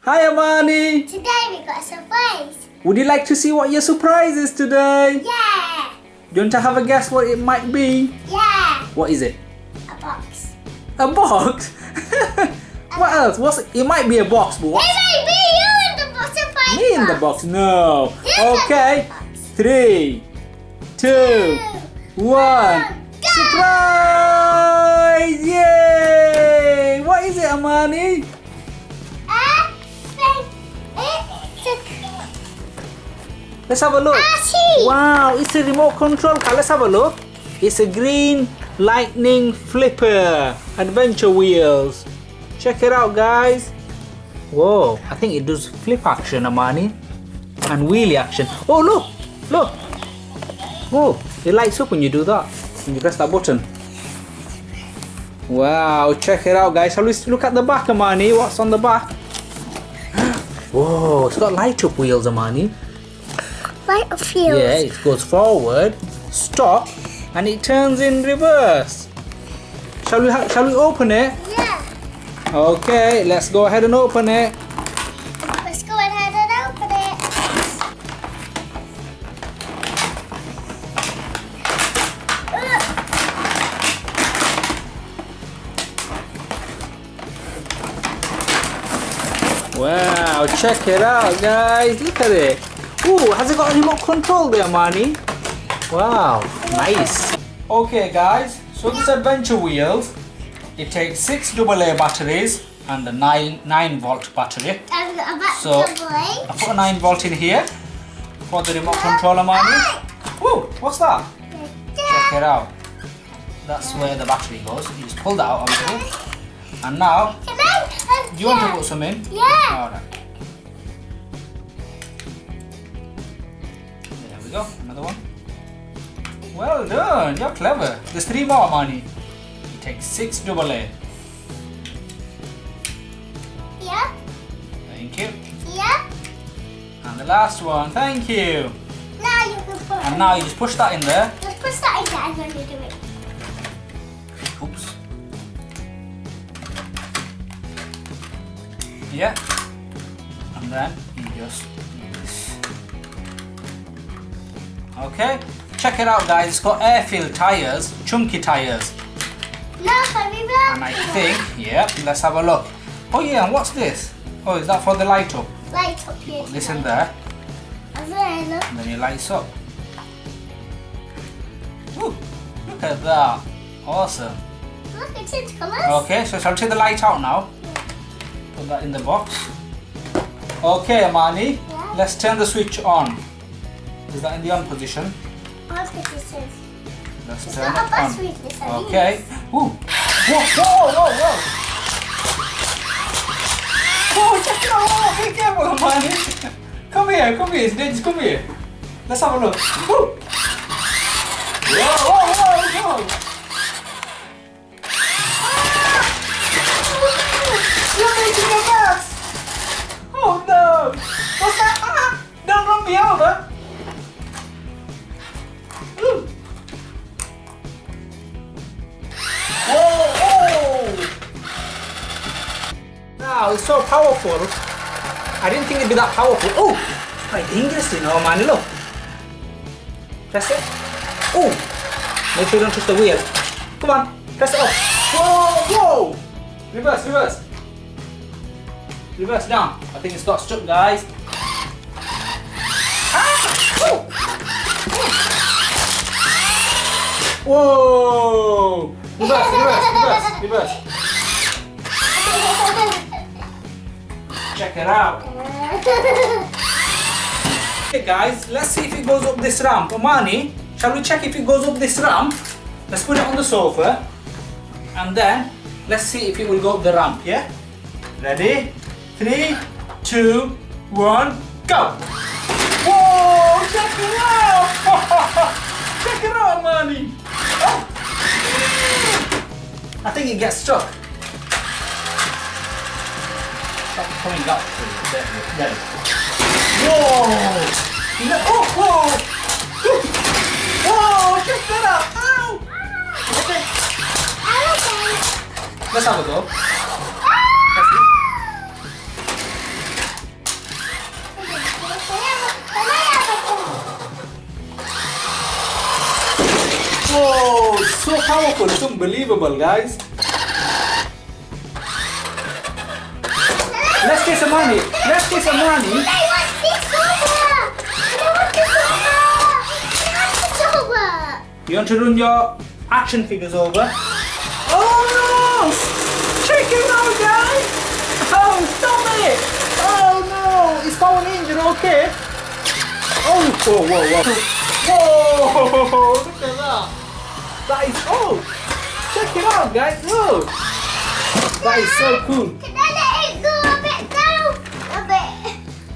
Hi, Amani. Today we got a surprise. Would you like to see what your surprise is today? Yeah. Do you want to have a guess what it might be? Yeah. What is it? A box. A box? What else? It might be a box, but what? It might be you in the box. Surprise Me in the box? No. Yes, Okay. box. 3, 2, 1. Go! Surprise! Yay! What is it, Amani? Let's have a look. Wow, it's a remote control car. Let's have a look. It's a green lightning flipper. Adventure wheels. Check it out, guys. Whoa, I think it does flip action, Amani. And wheelie action. Oh, look. Look. Oh, it lights up when you do that. When you press that button. Wow, check it out, guys. Shall we look at the back, Amani? What's on the back? Whoa, it's got light up wheels, Amani. Light of wheels. Yeah, it goes forward, stop, and it turns in reverse. Shall we open it? Yeah. Okay, let's go ahead and open it. Let's go ahead and open it. Wow, check it out, guys. Look at it. Ooh, has it got a remote control there, Mani? Wow, nice. Okay, guys, so this adventure wheels, it takes 6 AA batteries and a 9-volt battery. I've got a back So, double A. I put a 9-volt in here for the remote controller, Mani. Ooh, what's that? Check it out. That's where the battery goes. You just pull that out, obviously. And now, Can I? do you want to put some in? Yeah. Alright. There we go, another one. Well done, you're clever. There's 3 more, Mani. It takes 6 AA. Yeah. Thank you. Yeah. And the last one, thank you. Now you can put And now you just push that in there. Just push that in there and then you do it. Oops. Yeah. And then you just do this. Okay. Check it out, guys. It's got air-filled tires, chunky tires. No, for me, no. And I think, yep, let's have a look. Oh yeah, and what's this? Oh, is that for the light up? Light up here. Put this in there, And then look. and then it lights up. Ooh, look at that. Awesome. Look, it changes colours. Okay, so shall we take the light out now? Put that in the box. Okay, Amani, Yeah. let's turn the switch on. Is that in the on position? What's this is? Let's It's turn not a it battery, on. this I Okay. Ooh. Whoa, whoa, whoa, whoa. Whoa, check it out. Oh, be careful, Amani. Come here, it's dangerous, come here. Let's have a look. Woo. Whoa, whoa, whoa, whoa. You're making a mess. Oh no. What's that? Don't run me over. Ooh. Whoa! Wow, it's so powerful. I didn't think it'd be that powerful. Oh, it's quite dangerous, you know, man. Look. Press it. Oh, make sure you don't touch the wheel. Come on, press it up. Whoa, whoa! Reverse, reverse. Reverse down. I think it's got stuck, guys. Ah! Oh. Whoa! Reverse, reverse, reverse, reverse. Check it out. Okay guys, let's see if it goes up this ramp. Amani, shall we check if it goes up this ramp? Let's put it on the sofa. And then, let's see if it will go up the ramp, yeah? Ready? 3, 2, 1, go! Whoa! Check it out! Check it out, Amani! Oh. I think it gets stuck. Stop coming up. There. Whoa! Oh, whoa! Whoa! Check that out! Ow! Okay. Let's have a go. Let's see. powerful. It's unbelievable, guys. Let's get some money. Let's get some money. I want this over. I want this over. I want this over. You want to run your action figures over? Oh no! Check it out, guys! Oh, stop it! Oh no! Is Power Ranger okay? Oh, whoa, whoa, whoa! Whoa! Look at that! That is check it out, guys! Whoa! That is so cool. Can I let it go a bit down? A bit.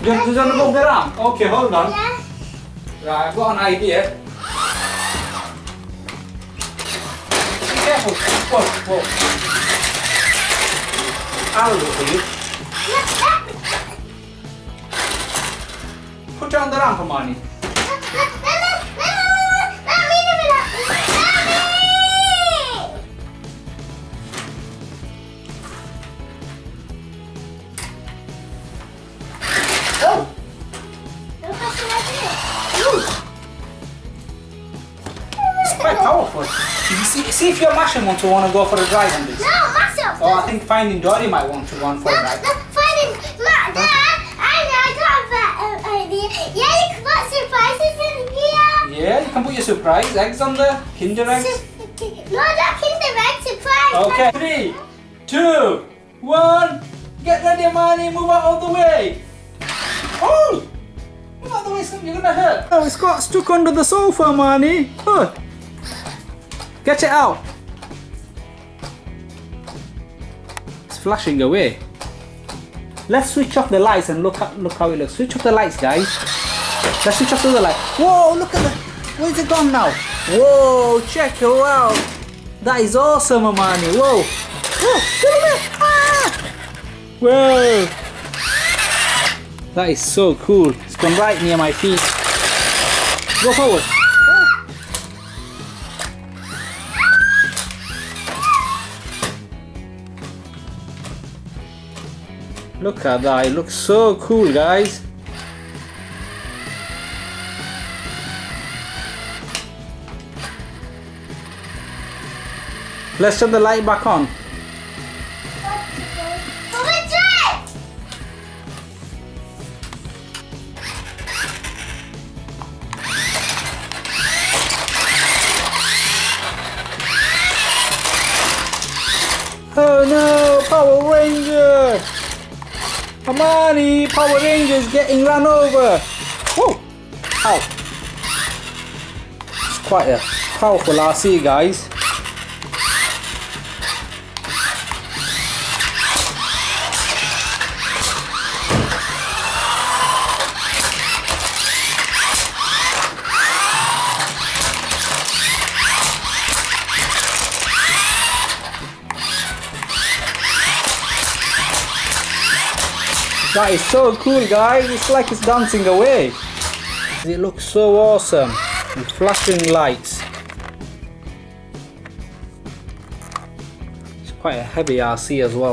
You want to move the arm? Okay, hold on. Yeah. Right, I've got an idea. Be careful. Whoa, whoa. I'll do it for you. Put it on the ramp, Amani. Oh! It's quite powerful. See if your machine wants to want to go for a drive on this. No, myself. Oh, I think Finding Dory might want to run for a ride. Finding, Dad, I got that idea. Yeah, you can put surprises in here. Yeah, you can put your surprise eggs on the Kinder eggs. No, that Kinder Egg surprise. Okay, 3, 2, 1. Get ready, Amani. Move out of the way. Oh! Move out of the way, son. You're gonna hurt. Oh, it's got stuck under the sofa, Amani. Oh. Get it out. It's flashing away. Let's switch off the lights and look how it looks. Switch off the lights, guys. Let's switch off the light. Whoa, look at that. Where's it gone now? Whoa, check it out. That is awesome, Amani. Whoa. Whoa, get away. Ah! Whoa. That is so cool. It's gone right near my feet. Go forward. Look at that. It looks so cool, guys. Let's turn the light back on. Oh no, Power Ranger! Amani, Power Ranger's getting run over! Whoa! Ow! It's quite a powerful RC, guys. That is so cool, guys. It's like it's dancing away. It looks so awesome. With flashing lights. It's quite a heavy RC as well.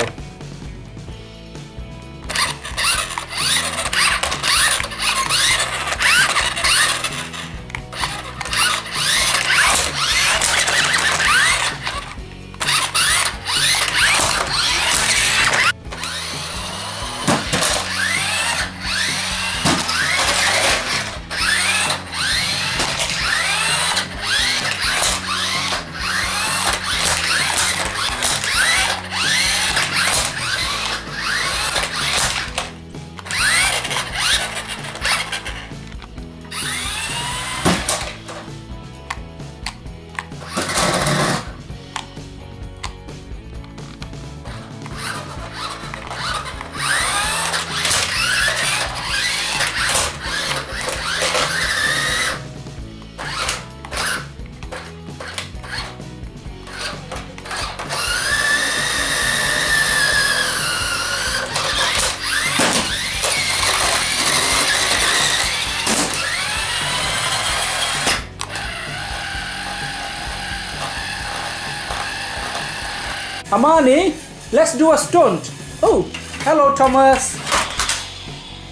Amani, let's do a stunt. Oh, hello Thomas.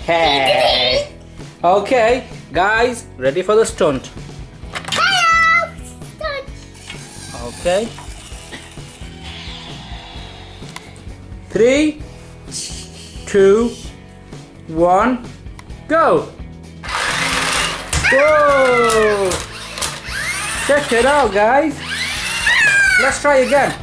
Hey. Okay, guys, ready for the stunt. Hello. Okay. 3, 2, 1, go! Whoa! Check it out, guys. Let's try again.